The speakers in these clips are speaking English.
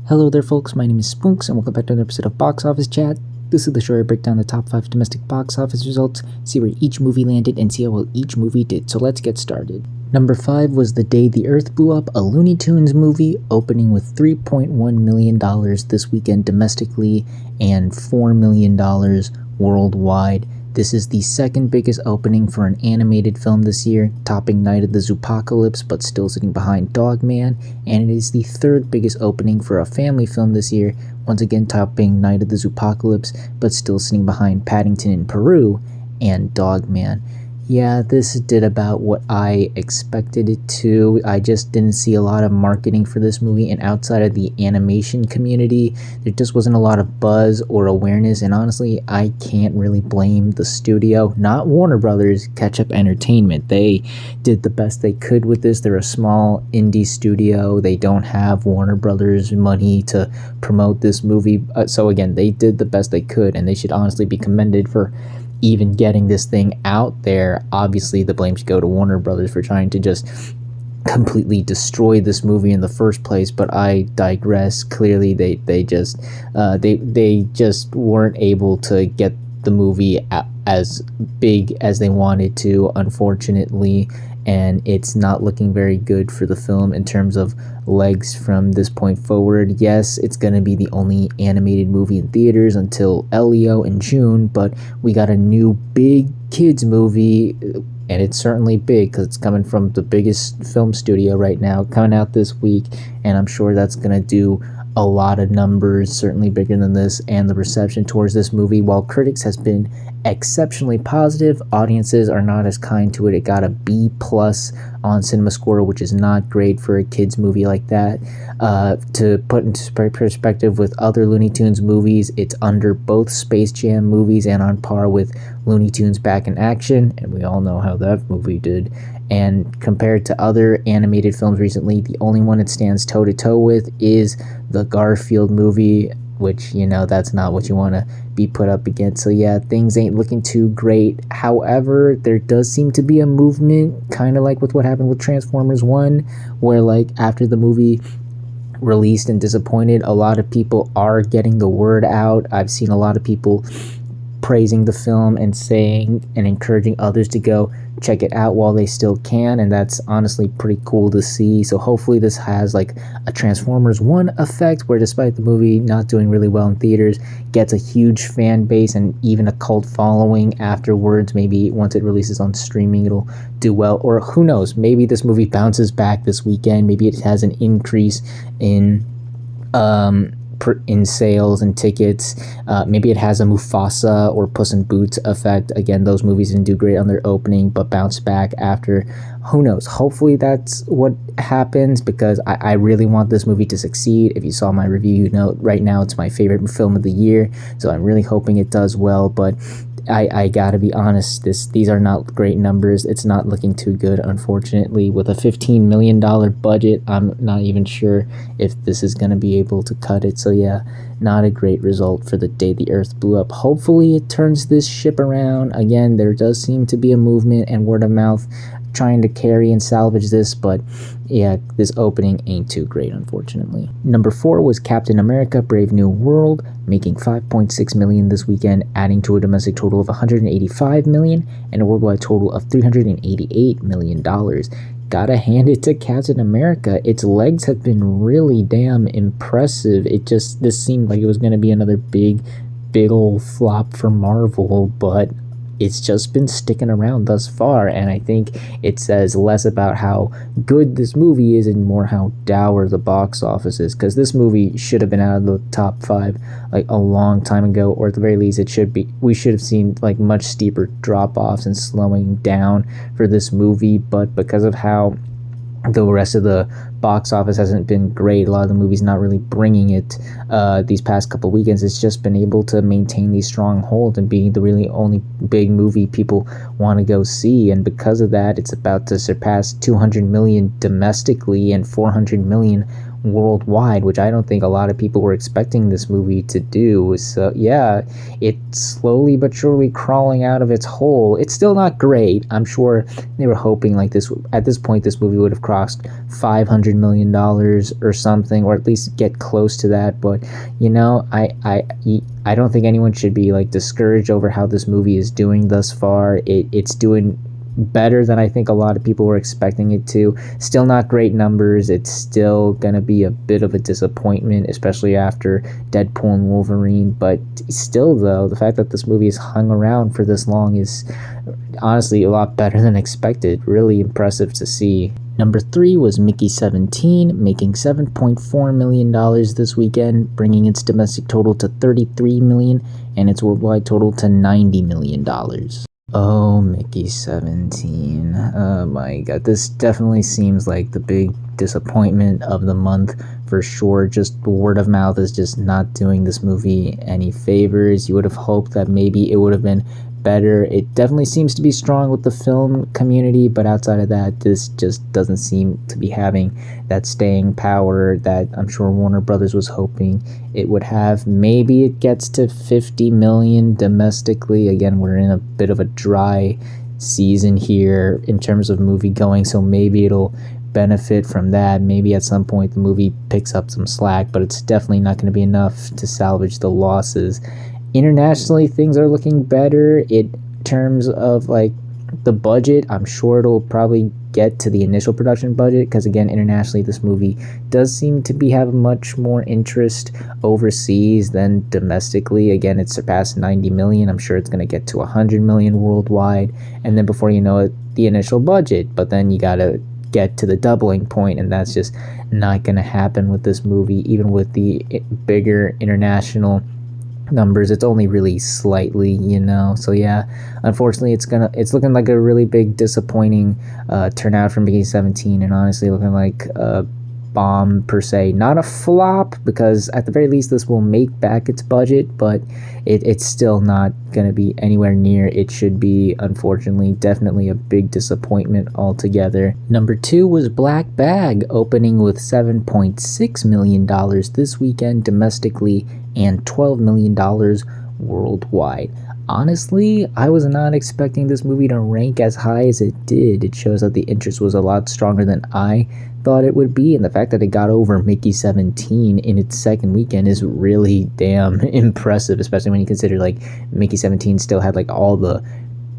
Hello there folks, my name is Spoonks and welcome back to another episode of Box Office Chat. This is the show where I break down the top 5 domestic box office results, see where each movie landed, and see how well each movie did. So let's get started. Number 5 was The Day the Earth Blew Up, a Looney Tunes movie, opening with $3.1 million this weekend domestically and $4 million worldwide. This is the second biggest opening for an animated film this year, topping Night of the Zoopocalypse, but still sitting behind Dogman, and it is the third biggest opening for a family film this year, once again topping Night of the Zoopocalypse, but still sitting behind Paddington in Peru and Dogman. Yeah, this did about what I expected it to. I just didn't see a lot of marketing for this movie, and outside of the animation community, there just wasn't a lot of buzz or awareness, and honestly, I can't really blame the studio, not Warner Brothers, Ketchup Entertainment. They did the best they could with this. They're a small indie studio. They don't have Warner Brothers money to promote this movie, so again, they did the best they could, and they should honestly be commended for even getting this thing out there. Obviously the blame should go to Warner Brothers for trying to just completely destroy this movie in the first place, but I digress. Clearly they just weren't able to get the movie as big as they wanted to, unfortunately, and it's not looking very good for the film in terms of legs from this point forward. Yes, it's going to be the only animated movie in theaters until Elio in June, but we got a new big kids movie, and it's certainly big because it's coming from the biggest film studio right now, coming out this week, and I'm sure that's going to do a lot of numbers, certainly bigger than this, and the reception towards this movie, while critics has been exceptionally positive, audiences are not as kind to it. It got a B+ on CinemaScore, which is not great for a kids movie like that. To put into perspective with other Looney Tunes movies, it's under both Space Jam movies and on par with Looney Tunes Back in Action, and we all know how that movie did. And compared to other animated films recently, the only one it stands toe-to-toe with is the Garfield movie, which, you know, that's not what you want to be put up against. So yeah, things ain't looking too great. However, there does seem to be a movement, kind of like with what happened with Transformers 1, where like after the movie released and disappointed, a lot of people are getting the word out. I've seen a lot of people praising the film and saying and encouraging others to go check it out while they still can, and that's honestly pretty cool to see. So hopefully this has like a Transformers 1 effect, where despite the movie not doing really well in theaters, gets a huge fan base and even a cult following afterwards. Maybe once it releases on streaming it'll do well, or who knows, maybe this movie bounces back this weekend. Maybe it has an increase in sales and tickets. Maybe it has a Mufasa or Puss in Boots effect. Again, those movies didn't do great on their opening but bounced back after. Who knows? Hopefully that's what happens, because I really want this movie to succeed. If you saw my review, you know right now it's my favorite film of the year, so I'm really hoping it does well. But I gotta be honest, these are not great numbers. It's not looking too good, unfortunately. With a $15 million budget, I'm not even sure if this is gonna be able to cut it. So yeah, not a great result for The Day the Earth Blew Up. Hopefully it turns this ship around. Again, there does seem to be a movement and word of mouth trying to carry and salvage this, but yeah, this opening ain't too great, unfortunately. Number 4 was Captain America Brave New World, making $5.6 million this weekend, adding to a domestic total of $185 million and a worldwide total of $388 million. Gotta hand it to Captain America. Its legs have been really damn impressive. This seemed like it was gonna be another big old flop for Marvel, but it's just been sticking around thus far, and I think it says less about how good this movie is and more how dour the box office is, because this movie should have been out of the top 5 like a long time ago, or at the very least we should have seen like much steeper drop-offs and slowing down for this movie. But because of how the rest of the box office hasn't been great, a lot of the movies not really bringing it these past couple weekends, it's just been able to maintain these strong holds and being the really only big movie people want to go see. And because of that, it's about to surpass 200 million domestically and 400 million worldwide, which I don't think a lot of people were expecting this movie to do. So yeah, it's slowly but surely crawling out of its hole. It's still not great. I'm sure they were hoping like this at this point this movie would have crossed $500 million or something, or at least get close to that. But you know, I don't think anyone should be like discouraged over how this movie is doing thus far. It's doing better than I think a lot of people were expecting it to. Still not great numbers. It's still gonna be a bit of a disappointment, especially after Deadpool and Wolverine. But still, though, the fact that this movie has hung around for this long is honestly a lot better than expected. Really impressive to see. Number 3 was Mickey 17, making $7.4 million this weekend, bringing its domestic total to $33 million and its worldwide total to $90 million. Oh, Mickey 17. Oh my god. This definitely seems like the big disappointment of the month for sure. Just word of mouth is just not doing this movie any favors. You would have hoped that maybe it would have been better. It definitely seems to be strong with the film community, but outside of that, this just doesn't seem to be having that staying power that I'm sure Warner Brothers was hoping it would have. Maybe it gets to 50 million domestically. Again, we're in a bit of a dry season here in terms of movie going, so maybe it'll benefit from that. Maybe at some point the movie picks up some slack, but it's definitely not going to be enough to salvage the losses. Internationally, things are looking better in terms of like the budget. I'm sure it'll probably get to the initial production budget because again, internationally, this movie does seem to be having much more interest overseas than domestically. Again, it surpassed 90 million. I'm sure it's going to get to 100 million worldwide, and then before you know it, the initial budget. But then you gotta get to the doubling point, and that's just not going to happen with this movie. Even with the bigger international numbers, it's only really slightly, you know. So yeah, unfortunately, it's looking like a really big disappointing turnout from Mickey 17, and honestly looking like a bomb per se. Not a flop, because at the very least this will make back its budget, but it's still not gonna be anywhere near it should be. Unfortunately, definitely a big disappointment altogether. Number 2 was Black Bag, opening with $7.6 million this weekend domestically and $12 million worldwide. Honestly, I was not expecting this movie to rank as high as it did. It shows that the interest was a lot stronger than I thought it would be, and the fact that it got over Mickey 17 in its second weekend is really damn impressive, especially when you consider like Mickey 17 still had like all the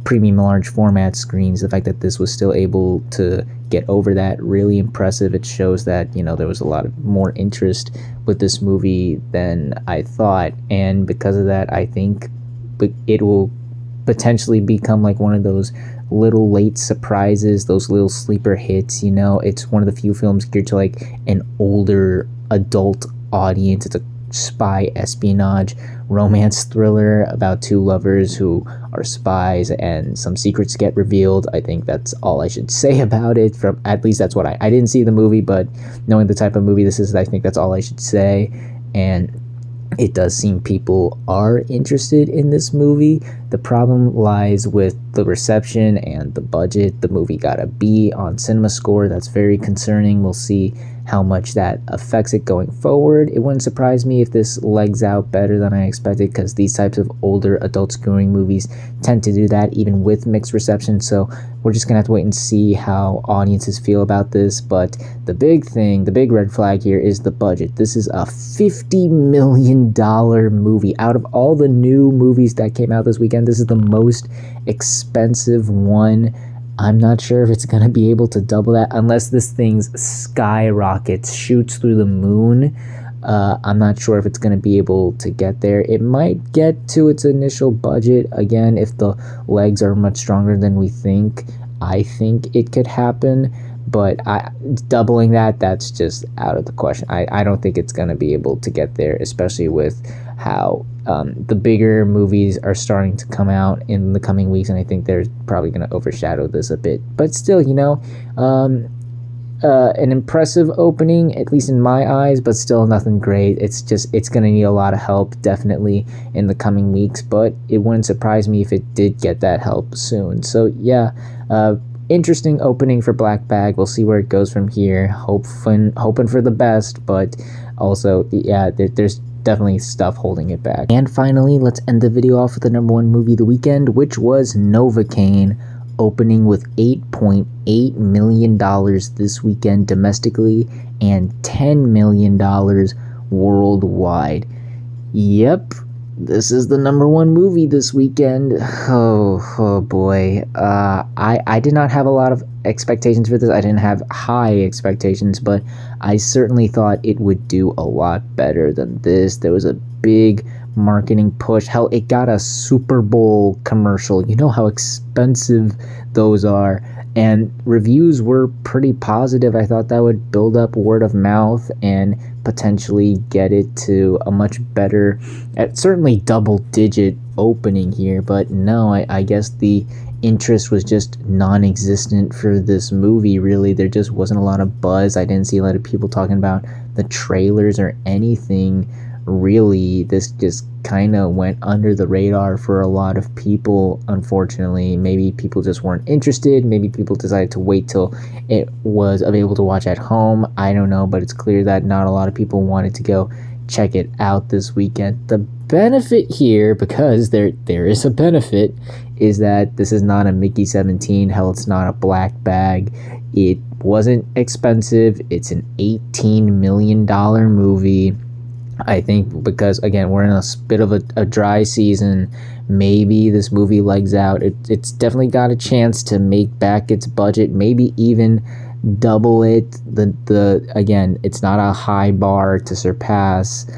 premium large format screens. The fact that this was still able to get over that, really impressive. It shows that, you know, there was a lot of more interest with this movie than I thought, and because of that, I think it will potentially become like one of those little late surprises, those little sleeper hits. You know, it's one of the few films geared to like an older adult audience. It's a spy espionage romance thriller about two lovers who are spies and some secrets get revealed. I think that's all I should say about it. From at least that's what I didn't see the movie, but knowing the type of movie this is, I think that's all I should say. And it does seem people are interested in this movie. The problem lies with the reception and the budget. The movie got a B on CinemaScore. That's very concerning. We'll see how much that affects it going forward. It wouldn't surprise me if this legs out better than I expected, because these types of older adult skewing movies tend to do that even with mixed reception. So we're just gonna have to wait and see how audiences feel about this. But the big thing, the big red flag here is the budget. This is a $50 million movie. Out of all the new movies that came out this weekend, this is the most expensive one. I'm not sure if it's going to be able to double that unless this thing skyrockets, shoots through the moon. I'm not sure if it's going to be able to get there. It might get to its initial budget. Again, if the legs are much stronger than we think, I think it could happen. But doubling that, that's just out of the question. I don't think it's going to be able to get there, especially with how the bigger movies are starting to come out in the coming weeks, and I think they're probably going to overshadow this a bit. But still, you know, an impressive opening, at least in my eyes, but still nothing great. It's going to need a lot of help, definitely, in the coming weeks, but it wouldn't surprise me if it did get that help soon. So, yeah, interesting opening for Black Bag. We'll see where it goes from here. Hoping for the best, but also, yeah, there's definitely stuff holding it back. And finally, let's end the video off with the number one movie of the weekend, which was Novocaine, opening with $8.8 million this weekend domestically and $10 million worldwide. Yep, this is the number one movie this weekend. Oh boy. I did not have a lot of expectations for this. I didn't have high expectations, but I certainly thought it would do a lot better than this. There was a big marketing push. Hell, it got a Super Bowl commercial. You know how expensive those are. And reviews were pretty positive. I thought that would build up word of mouth and potentially get it to a much better, certainly double-digit opening here. But no, I guess the interest was just non-existent for this movie, really. There just wasn't a lot of buzz. I didn't see a lot of people talking about the trailers or anything. Really, this just kind of went under the radar for a lot of people, unfortunately. Maybe people just weren't interested. Maybe people decided to wait till it was available to watch at home. I don't know, but it's clear that not a lot of people wanted to go check it out this weekend. The benefit here, because there is a benefit, is that this is not a Mickey 17. Hell, it's not a Black Bag. It wasn't expensive. It's an $18 million movie. I think because, again, we're in a bit of a dry season, maybe this movie legs out. It's definitely got a chance to make back its budget, maybe even double it. Again, it's not a high bar to surpass,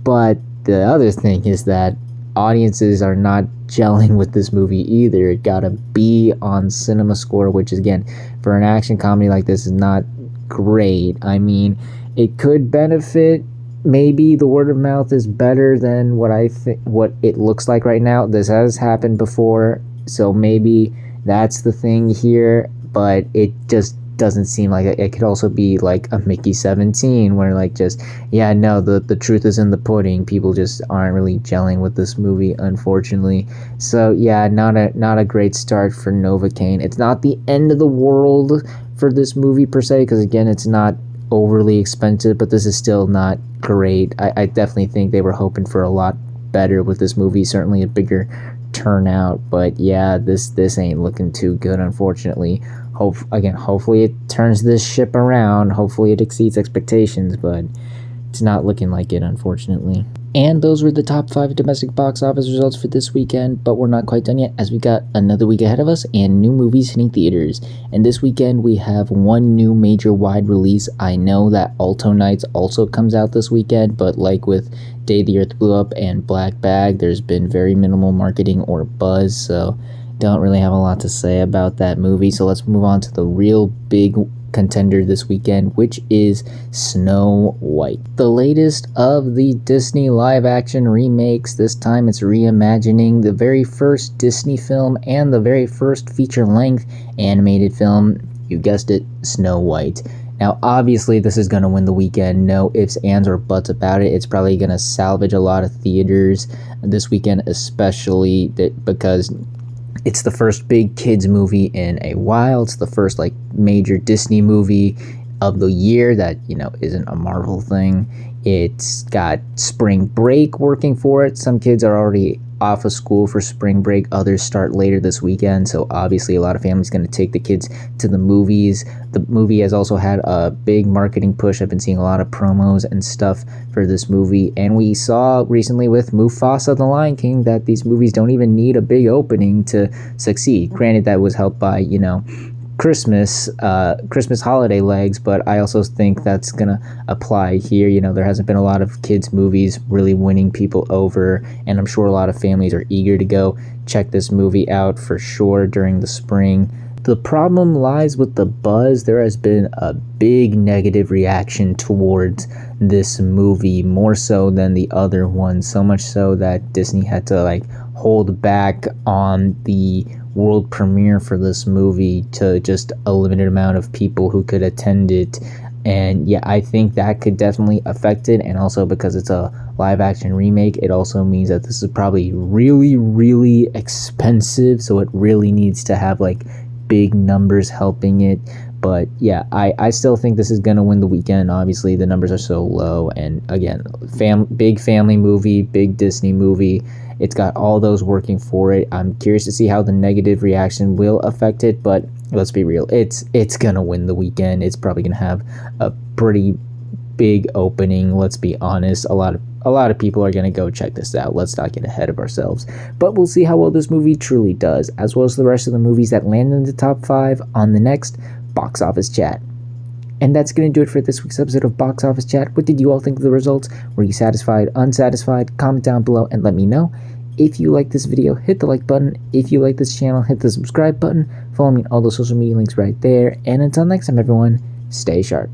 but the other thing is that audiences are not gelling with this movie either. It got a B on Cinema Score, which is, again, for an action comedy like this, is not great. I mean, it could benefit. Maybe the word of mouth is better than what it looks like right now. This has happened before, so maybe that's the thing here, but it just doesn't seem like it could also be like a Mickey 17, where like just, yeah, no, the truth is in the pudding. People just aren't really gelling with this movie, unfortunately. So yeah, not a great start for Novocaine. It's not the end of the world for this movie per se, because again, it's not overly expensive, but this is still not great. I definitely think they were hoping for a lot better with this movie, certainly a bigger turnout, but yeah, this ain't looking too good, unfortunately. Hopefully it turns this ship around. Hopefully it exceeds expectations, but it's not looking like it, unfortunately. And those were the top 5 domestic box office results for this weekend, but we're not quite done yet, as we got another week ahead of us and new movies hitting theaters. And this weekend we have one new major wide release. I know that Alto Nights also comes out this weekend, but like with Day the Earth Blew Up and Black Bag, there's been very minimal marketing or buzz, so don't really have a lot to say about that movie. So let's move on to the real big contender this weekend, which is Snow White, the latest of the Disney live action remakes. This time it's reimagining the very first Disney film and the very first feature-length animated film. You guessed it, Snow White. Now obviously this is going to win the weekend, no ifs, ands, or buts about it. It's probably going to salvage a lot of theaters this weekend, especially because it's the first big kids movie in a while. It's the first like major Disney movie of the year that, you know, isn't a Marvel thing. It's got spring break working for it. Some kids are already off of school for spring break. Others start later this weekend. So obviously a lot of families going to take the kids to the movies. The movie has also had a big marketing push. I've been seeing a lot of promos and stuff for this movie. And we saw recently with Mufasa the Lion King that these movies don't even need a big opening to succeed. Granted, that was helped by, you know, Christmas holiday legs, but I also think that's gonna apply here. You know, there hasn't been a lot of kids movies really winning people over, and I'm sure a lot of families are eager to go check this movie out for sure during the spring. The problem lies with the buzz. There has been a big negative reaction towards this movie, more so than the other ones, so much so that Disney had to like hold back on the world premiere for this movie to just a limited amount of people who could attend it. And yeah, I think that could definitely affect it. And also because it's a live action remake, it also means that this is probably really, really expensive. So it really needs to have like big numbers helping it. But yeah, I still think this is gonna win the weekend. Obviously, the numbers are so low, and again, big family movie, big Disney movie. It's got all those working for it. I'm curious to see how the negative reaction will affect it, but let's be real, it's gonna win the weekend. It's probably gonna have a pretty big opening. Let's be honest, a lot of people are going to go check this out. Let's not get ahead of ourselves. But we'll see how well this movie truly does, as well as the rest of the movies that land in the top 5 on the next Box Office Chat. And that's going to do it for this week's episode of Box Office Chat. What did you all think of the results? Were you satisfied, unsatisfied? Comment down below and let me know. If you like this video, hit the like button. If you like this channel, hit the subscribe button. Follow me on all the social media links right there. And until next time, everyone, stay sharp.